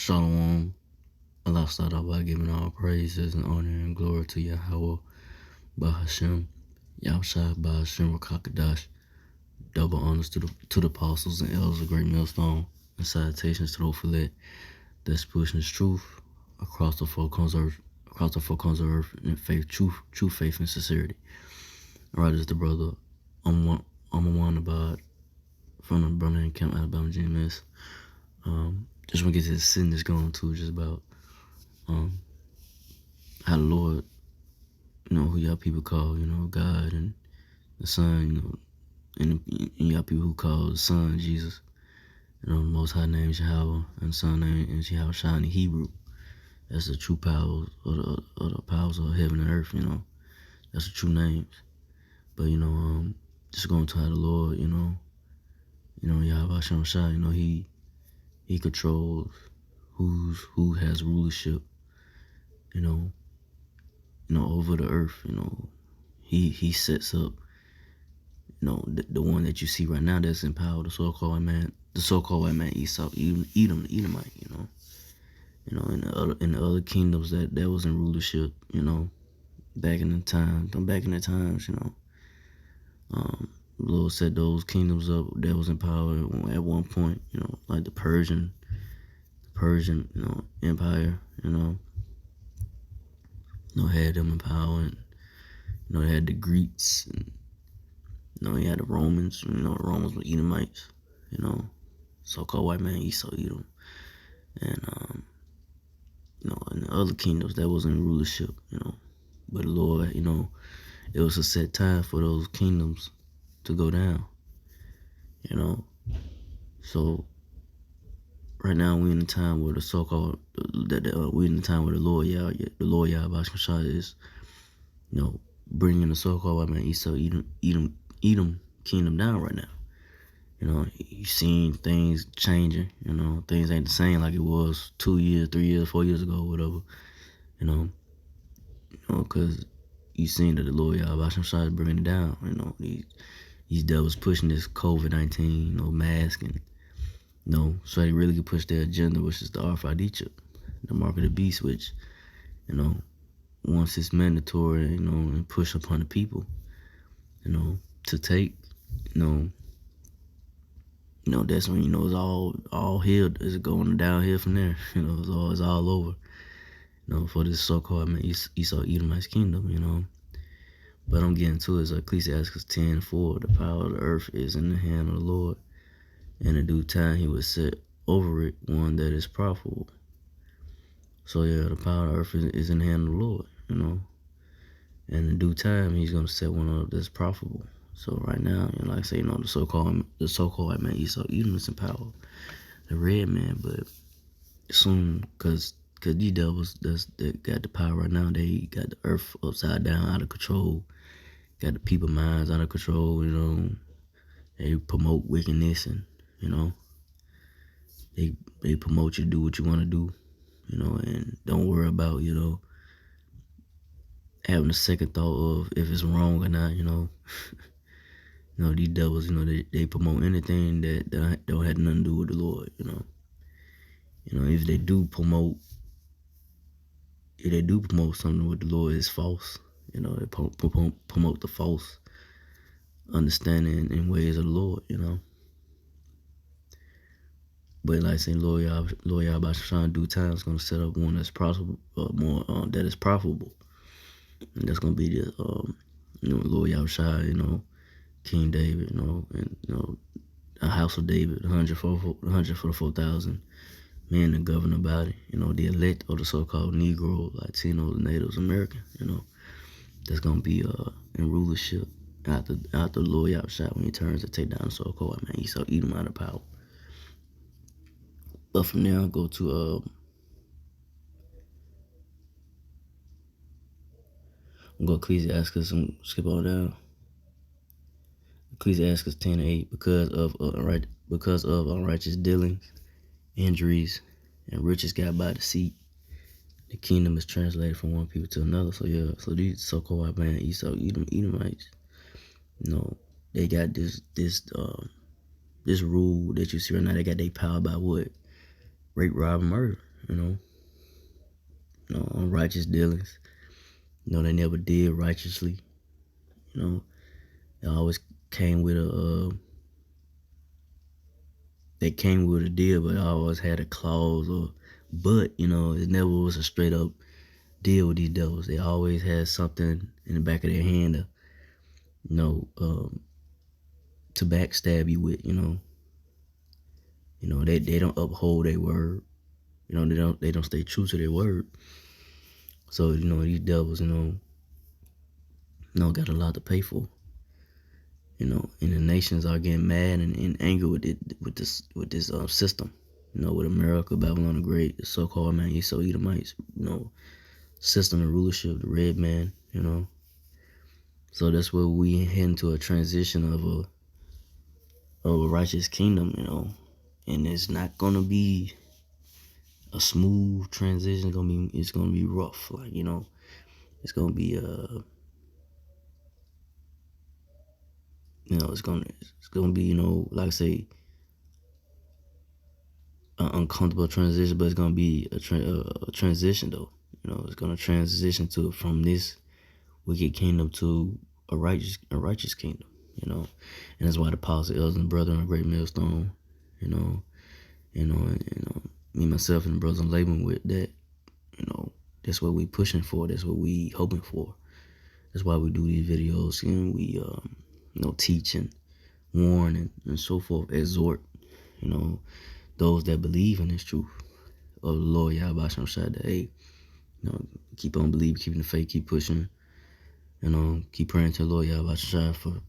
Shalom. Allah start out by giving all praises and honor and glory to Yahweh, Bahashem, Yahushua, Bahashem, Rakakadash. Double honors to the apostles and elders of Great Millstone, and salutations to those who that's pushing this truth across the four corners of earth in faith, true faith and sincerity. All right, it's the brother. I'm one about from the Birmingham Camp, Alabama, GMS. Just want to get to the sin that's going to just about how the Lord, who y'all people call, God and the Son, and y'all people who call the Son Jesus, the Most High name is Yahweh, and the Son name is Yahushua in Hebrew. That's the true powers of the powers of heaven and earth, That's the true names. But, just going to how the Lord, Yahweh Shai, he controls who has rulership, over the earth, he sets up, the one that you see right now that's in power, the so-called white man Esau, Edom, the Edomite, in the other kingdoms that was in rulership, back in the times, the Lord set those kingdoms up that was in power at one point, like the Persian, empire, had them in power, and they had the Greeks, and you had the Romans, the Romans were Edomites, so-called white man Esau, Edom, and and the other kingdoms that was in rulership, but the Lord, it was a set time for those kingdoms to go down, so right now we in the time where the so-called we in the time where the Lord Yahweh is, bringing the so-called white man Esau, Edom kingdom down right now. You seen things changing. Things ain't the same like it was 2 years, 3 years, 4 years ago, whatever. Because you seen that the Lord Yahweh is bringing it down. These devils pushing this COVID-19, mask, and so they really can push their agenda, which is the RFID chip, the mark of the beast, which once it's mandatory, and push upon the people, to take, that's when it's all hill is going downhill from there. It's all over. For this so-called Esau Edomite's kingdom. But I'm getting to it. So Ecclesiastes 10:4, the power of the earth is in the hand of the Lord. In a due time, he will set over it one that is profitable. So yeah, the power of the earth is in the hand of the Lord. And in due time, he's gonna set one up that's profitable. So right now, like I say, the so-called white man Esau Edom is in power, the red man. But soon, cause these devils that got the power right now, they got the earth upside down, out of control, got the people minds out of control. They promote wickedness, and they promote you to do what you want to do, and don't worry about having a second thought of if it's wrong or not. These devils, they promote anything that don't have nothing to do with the Lord. If they do promote something with the Lord, it's false. They promote the false understanding and ways of the Lord. But like I say, Lord Yahweh in due time is going to set up one that's profitable, that is profitable, and that's going to be the Lord Yahweh, King David, and a house of David, 100 for the 4,000 men to govern the body, the elect of the so-called Negro, Latino, Natives American, that's gonna be in rulership after the Lord Yahweh when he turns to take down the so-called white man Esau, Edom out of power. But from there, I'll go to Ecclesiastes and skip on down. Ecclesiastes 10:8, because of unrighteous dealings, injuries, and riches got by deceit, the kingdom is translated from one people to another. So yeah, so these so-called white man Esau, Edomites, they got this rule that you see right now. They got their power by what? Rape, rob, and murder. unrighteous dealings. They never did righteously. They always came with they came with a deal, but I always had a clause but it never was a straight up deal with these devils. They always had something in the back of their hand to backstab you with. They don't uphold their word. They don't stay true to their word. So these devils got a lot to pay for. And the nations are getting mad and in anger with this system. With America, Babylon the Great, the so-called Edomites, system of rulership, the red man, So that's where we head into a transition of a righteous kingdom, and it's not gonna be a smooth transition. It's gonna be rough, it's gonna be it's gonna be like I say, an uncomfortable transition, but it's gonna be a transition though. It's gonna transition from this wicked kingdom to a righteous kingdom. And that's why the apostle, elders, and brethren are a great millstone. Me myself and the brothers I'm laboring with that. That's what we pushing for. That's what we hoping for. That's why we do these videos and we teach and warn and so forth, exhort those that believe in this truth of the Lord Yahweh Shai, that hey, keep on believing, keeping the faith, keep pushing, keep praying to the Lord Yahweh Shai for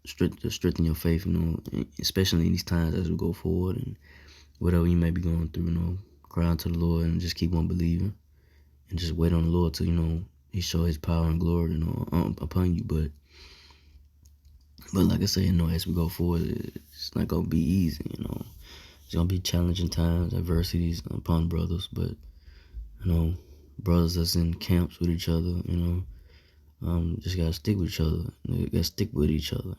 strengthen your faith, especially in these times as we go forward and whatever you may be going through, cry out to the Lord and just keep on believing and just wait on the Lord till He show His power and glory upon you. But like I say, as we go forward, it's not gonna be easy. It's gonna be challenging times, adversities upon brothers, but brothers that's in camps with each other, just gotta stick with each other. Gotta stick with each other,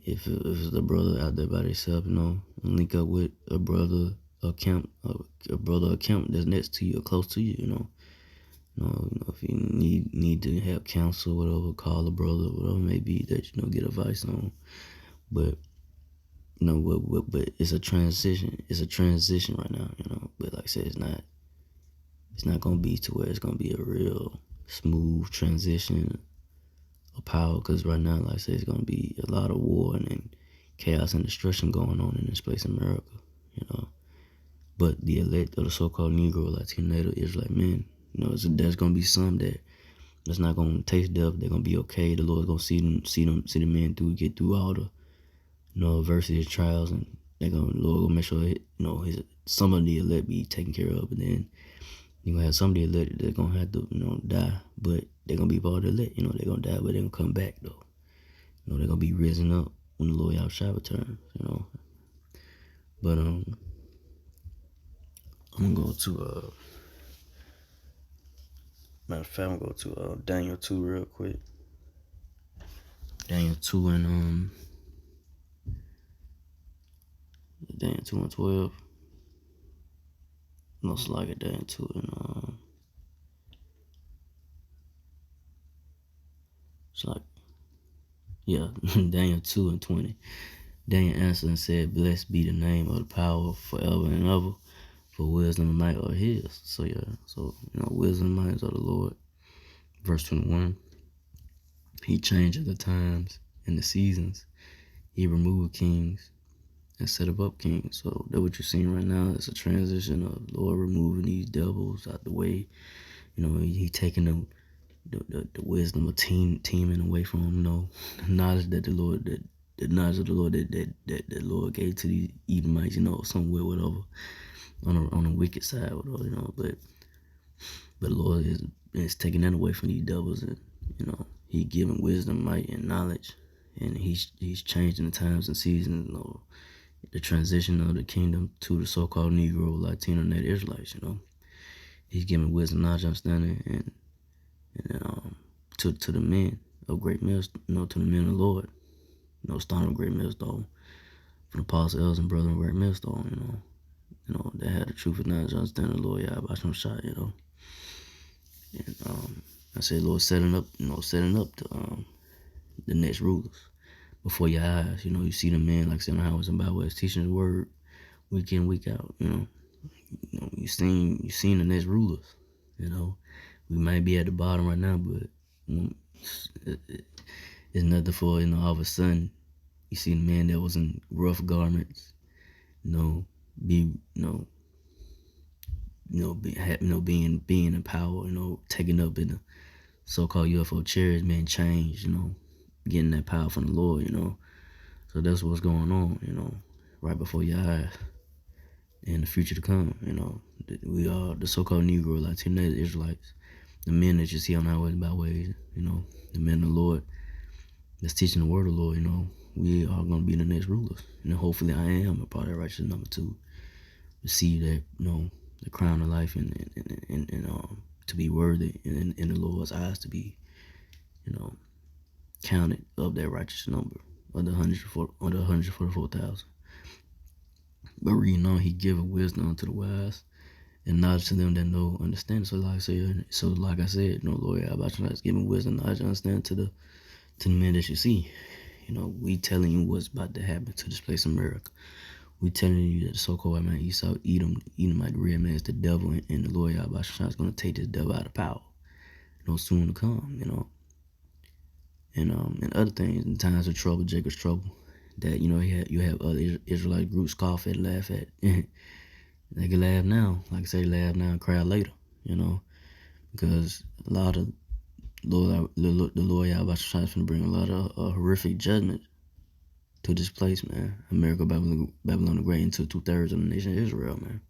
If it's a brother out there by themselves, and link up with a brother, a camp that's next to you or close to you, if you need to have counsel, whatever, call a brother, whatever it may be that get advice on. But but it's a transition. It's a transition right now, But like I said, it's not gonna be to where it's gonna be a real smooth transition of power. Because right now, like I said, it's gonna be a lot of war and chaos and destruction going on in this place in America, But the elect of the so-called Negro, Latino, Native, Israelite men, there's gonna be some that's not gonna taste death. They're gonna be okay. The Lord's gonna see the men get through all the adversity and trials, and the Lord gonna make sure some of the elect be taken care of, and then you're gonna have some of the elect that's gonna have to die, but they're gonna be part of the elect. They're gonna die, but they're gonna come back though. They're gonna be risen up when the Lord Yahweh returns. But I'm gonna go to matter of fact, I'm gonna go to Daniel 2 real quick. Daniel 2 and Daniel 2 and 12. Most likely Daniel 2 and it's like Daniel 2 and 20. Daniel answered and said, "Blessed be the name of the power forever and ever, for wisdom and might are His." So wisdom and might are the Lord. Verse 21. He changeth the times and the seasons. He removed kings and set up kings. So that's what you're seeing right now. It's a transition of the Lord removing these devils out the way. He taking them the wisdom of teaming away from them. The knowledge that the Lord the knowledge of the Lord that the Lord gave to these Edomites, somewhere, whatever, on the wicked side, whatever, but the Lord is taking that away from these devils, and He giving wisdom, might, and knowledge, and He's changing the times and seasons, the transition of the kingdom to the so-called Negro, Latino, Native Israelites. He's giving wisdom, knowledge, understanding, and to the men of great millstone, to the men of the Lord, stone of great millstone, from the apostle, elders, and brethren of great millstone, that had the truth and knowledge, understanding the Lord Yahweh Shai, And I said, Lord, setting up the next rulers before your eyes. You see the man, like saying how it's about was teaching the word week in, week out. You seen the next rulers. We might be at the bottom right now, but it's nothing for all of a sudden you see the man that was in rough garments, being in power, taking up in the so-called UFO chairs, man, change, getting that power from the Lord, So that's what's going on, right before your eyes in the future to come, We are the so-called Negro, Latino Israelites, the men that you see on our ways by ways, the men of the Lord that's teaching the word of the Lord, we are going to be the next rulers. And hopefully I am a part of that righteous number to receive that, the crown of life and to be worthy in the Lord's eyes, to be, counted of that righteous number of the 144,000. But reading on, he giveth wisdom to the wise and knowledge to them that know understand. So like I said, Lord Yahweh is giving wisdom, knowledge, and understand to the men that you see. We telling you what's about to happen to this place in America. We telling you that the so-called man Esau, Edomite, the real man is the devil, and the Lord Yahweh is going to take this devil out of power. Soon to come, and other things in times of trouble, Jacob's trouble, that you have other Israelite groups scoff at, laugh at. They can laugh now, like I say, laugh now and cry later, because a lot of the Lord Yahweh is going to bring a lot of horrific judgment to this place, man. America, Babylon the Great, into 2/3 of the nation of Israel, man.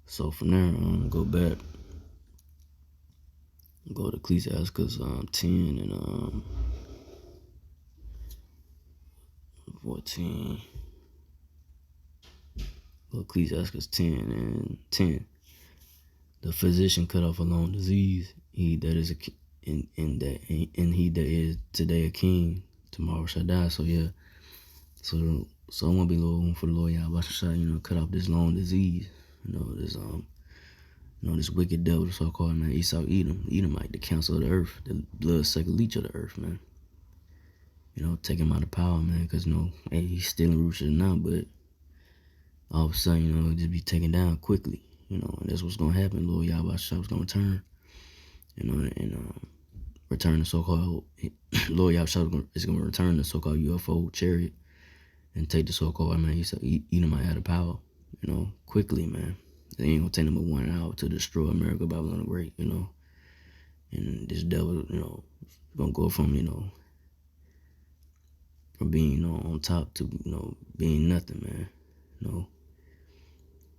So from there, go back, go to Ecclesiastes 10 and 14. Go Ecclesiastes 10 and 10. The physician cut off a long disease. He that is he that is today a king, tomorrow shall die. So yeah. So I want to be Lord for the Lord Yahweh, cut off this long disease. This wicked devil, the so-called man Esau, Edomite, the council of the earth, the blood-sucking leech of the earth, man. Take him out of power, man, because hey, he's stealing roots now, but all of a sudden, it'll just be taken down quickly, and that's what's gonna happen. Lord Yahweh is gonna return, and return the so-called Lord Yahweh is gonna return the so-called UFO chariot and take the so-called man Esau, Edomite out of power, quickly, man. It ain't gonna take them but 1 hour to destroy America, Babylon the Great, and this devil, gonna go from being on top to being nothing, man.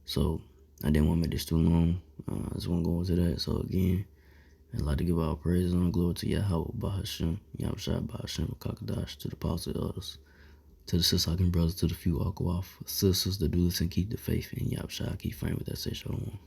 So I didn't want to make this too long. I just want to go into that. So again, I'd like to give all praise and glory to Yahweh, Bahashem, Yahweh, Bahashem, Kakadash, to the apostles, elders, to the sister-hawking brothers, to the few Akawaf sisters that do this and keep the faith in Yahweh, keep firm with that say shalom.